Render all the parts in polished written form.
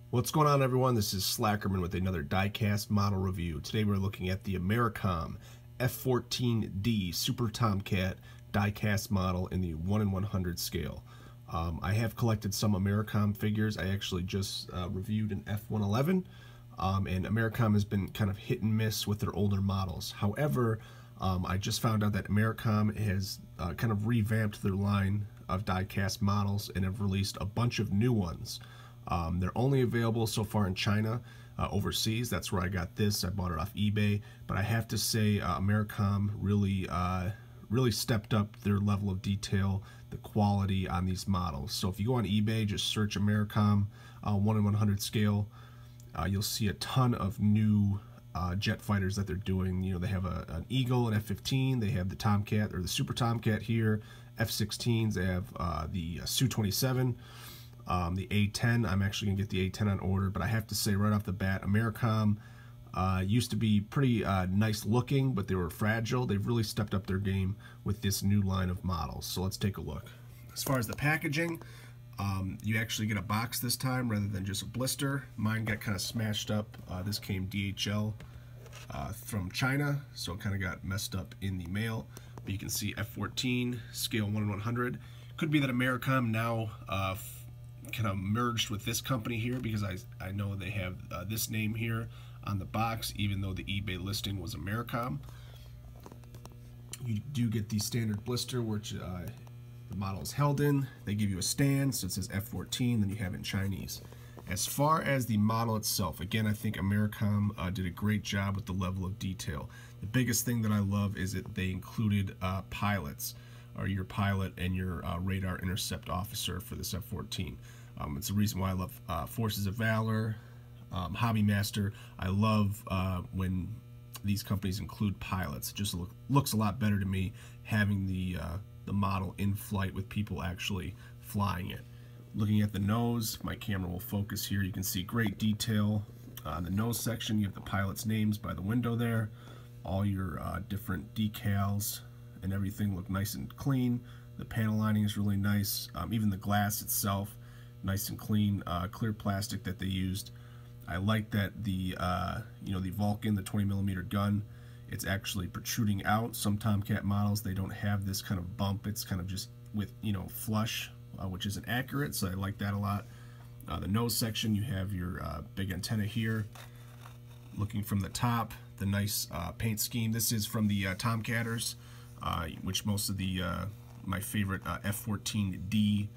What's going on, everyone? This is Slackerman with another Diecast model review. Today we're looking at the Amercom F-14D Super Tomcat diecast model in the 1/100 scale. I have collected some Amercom figures. I actually just reviewed an F-111, and Amercom has been kind of hit and miss with their older models. However, I just found out that Amercom has kind of revamped their line of diecast models and have released a bunch of new ones. They're only available so far in China. Overseas, that's where I got this. I bought it off eBay, but I have to say Amercom really stepped up their level of detail, the quality on these models. So if you go on eBay, just search Amercom 1/100 scale, you'll see a ton of new jet fighters that they're doing. You know, they have an Eagle, an F-15, they have the Tomcat or the Super Tomcat here, F-16s, they have the Su-27. The A-10, I'm actually going to get the A-10 on order, but I have to say right off the bat, Amercom used to be pretty nice looking, but they were fragile. They've really stepped up their game with this new line of models. So let's take a look. As far as the packaging, you actually get a box this time rather than just a blister. Mine got kind of smashed up. This came DHL from China, so it kind of got messed up in the mail. But you can see F-14, scale 1/100. Could be that Amercom now kind of merged with this company here, because I know they have this name here on the box, even though the eBay listing was Amercom. You do get the standard blister, which the model is held in. They give you a stand, so it says F-14, then you have it in Chinese. As far as the model itself, again, I think Amercom did a great job with the level of detail. The biggest thing that I love is that they included pilots, or your pilot and your radar intercept officer for this F-14. It's the reason why I love Forces of Valor, Hobby Master. I love when these companies include pilots. It just looks a lot better to me having the model in flight with people actually flying it. Looking at the nose, my camera will focus here. You can see great detail on the nose section. You have the pilots' names by the window there. All your different decals and everything look nice and clean. The panel lining is really nice. Even the glass itself, nice and clean, clear plastic that they used. I like that the the Vulcan, the 20mm gun, it's actually protruding out. Some Tomcat models, they don't have this kind of bump. It's kind of just with flush, which isn't accurate. So I like that a lot. The nose section, you have your big antenna here. Looking from the top, the nice paint scheme. This is from the Tomcatters, which most of the my favorite F-14D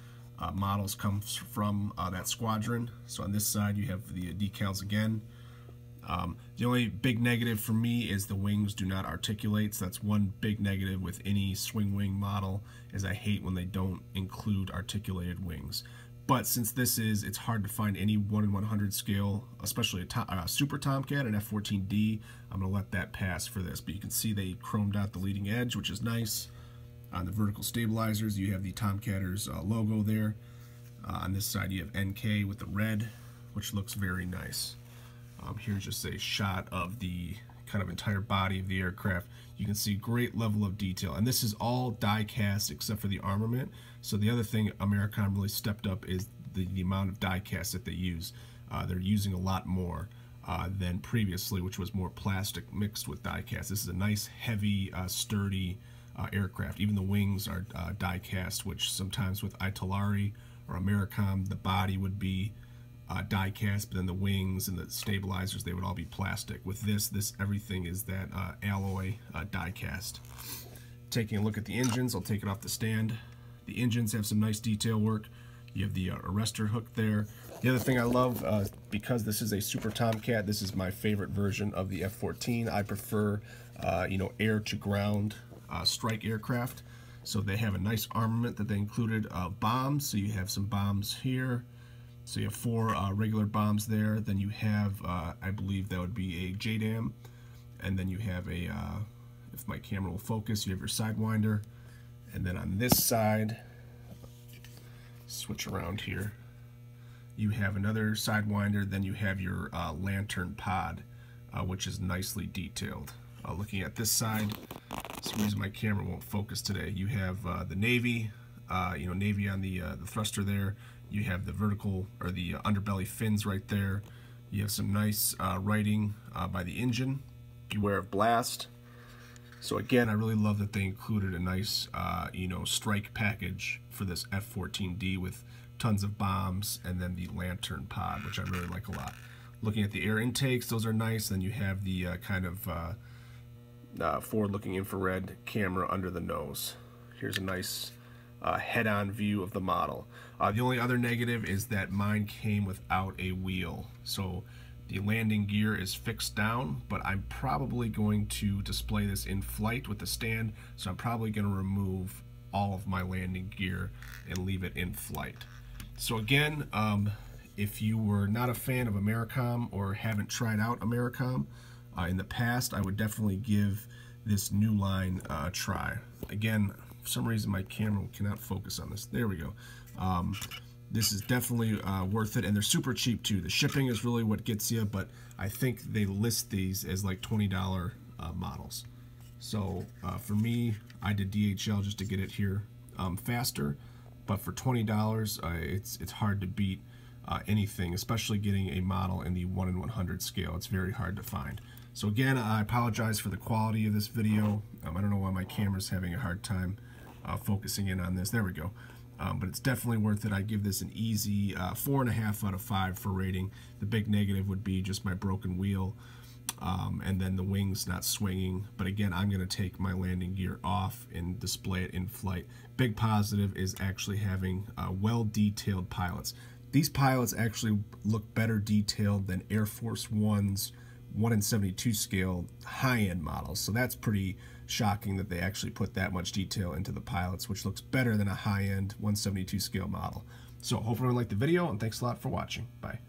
models comes from that squadron. So on this side you have the decals again. The only big negative for me is the wings do not articulate. So that's one big negative with any swing wing model, is I hate when they don't include articulated wings. But since it's hard to find any 1/100 scale, especially a Super Tomcat and F-14D, I'm going to let that pass for this. But you can see they chromed out the leading edge, which is nice. On the vertical stabilizers, you have the Tomcatters logo there. On this side, you have NK with the red, which looks very nice. Here's just a shot of the kind of entire body of the aircraft. You can see great level of detail, and this is all die cast except for the armament. So the other thing Amercom really stepped up is the amount of die cast that they use. They're using a lot more than previously, which was more plastic mixed with die cast. This is a nice, heavy, sturdy aircraft. Even the wings are die cast, which sometimes with Itelari or Amercom, the body would be die cast, but then the wings and the stabilizers, they would all be plastic. With this everything is that alloy die cast. Taking a look at the engines, I'll take it off the stand. The engines have some nice detail work. You have the arrestor hook there. The other thing I love, because this is a Super Tomcat, this is my favorite version of the F-14. I prefer air to ground strike aircraft. So they have a nice armament that they included of bombs. So you have some bombs here. So you have 4 regular bombs there. Then you have, I believe that would be a JDAM. And then you have a, if my camera will focus, you have your Sidewinder. And then on this side, switch around here, you have another Sidewinder. Then you have your lantern pod, which is nicely detailed. Looking at this side, for some reason my camera won't focus today. You have the Navy navy on the thruster there. You have the vertical or the underbelly fins right there. You have some nice writing by the engine. Beware of blast. So again, I really love that they included a nice, strike package for this F-14D with tons of bombs and then the lantern pod, which I really like a lot. Looking at the air intakes, those are nice. Then you have the kind of forward-looking infrared camera under the nose. Here's a nice head-on view of the model. The only other negative is that mine came without a wheel. So the landing gear is fixed down, but I'm probably going to display this in flight with the stand, so I'm probably going to remove all of my landing gear and leave it in flight. So again, if you were not a fan of Amercom or haven't tried out Amercom in the past, I would definitely give this new line a try. Again, for some reason my camera cannot focus on this. There we go. This is definitely worth it, and they're super cheap too. The shipping is really what gets you, but I think they list these as like $20 models. So for me, I did DHL just to get it here faster, but for $20, it's hard to beat anything, especially getting a model in the 1 in 100 scale. It's very hard to find. So again, I apologize for the quality of this video. I don't know why my camera's having a hard time focusing in on this. There we go. But it's definitely worth it. I give this an easy 4.5 out of 5 for rating. The big negative would be just my broken wheel and then the wings not swinging. But again, I'm going to take my landing gear off and display it in flight. Big positive is actually having well-detailed pilots. These pilots actually look better detailed than Air Force One's 1 in 72 scale high-end models. So that's pretty shocking that they actually put that much detail into the pilots, which looks better than a high-end 172 scale model. So hopefully you liked the video, and thanks a lot for watching. Bye.